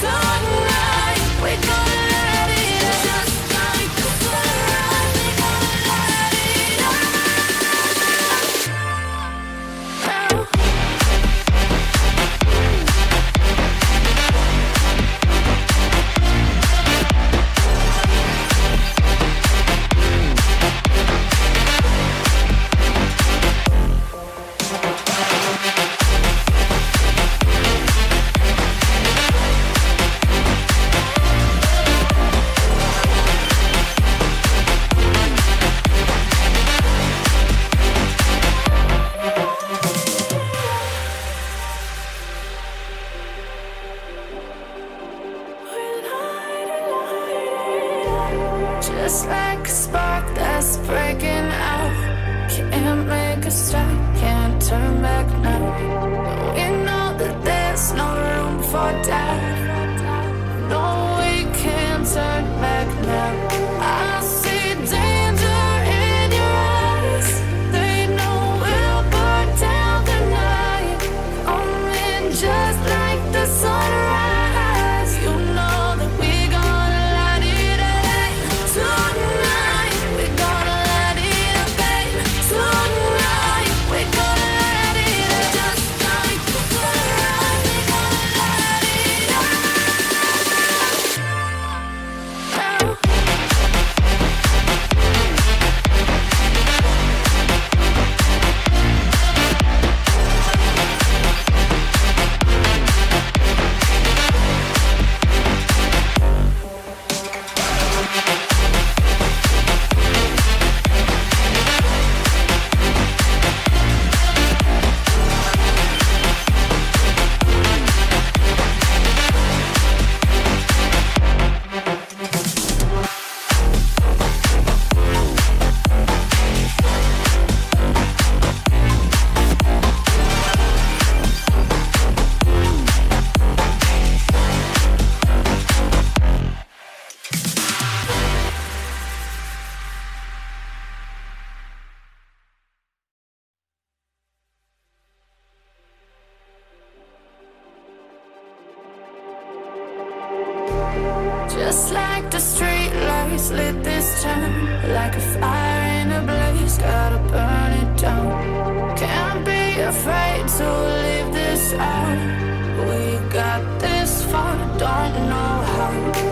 Tonight, we're gonna let it out. Just like the sunrise, we're gonna let it out. Just like a spark that's breaking out. Can't make a stop, can't turn back now. We know that there's no room for doubt. No, we can't turn back now. I see danger in your eyes. They know we'll burn down the night. Coming just like the sunrise. You know that we're gonna light it up. Tonight, we're gonna let it up, babe. Just like the street lights lit this town, like a fire in a blaze, gotta burn it down. Can't be afraid to leave this out. We got this far, don't know how.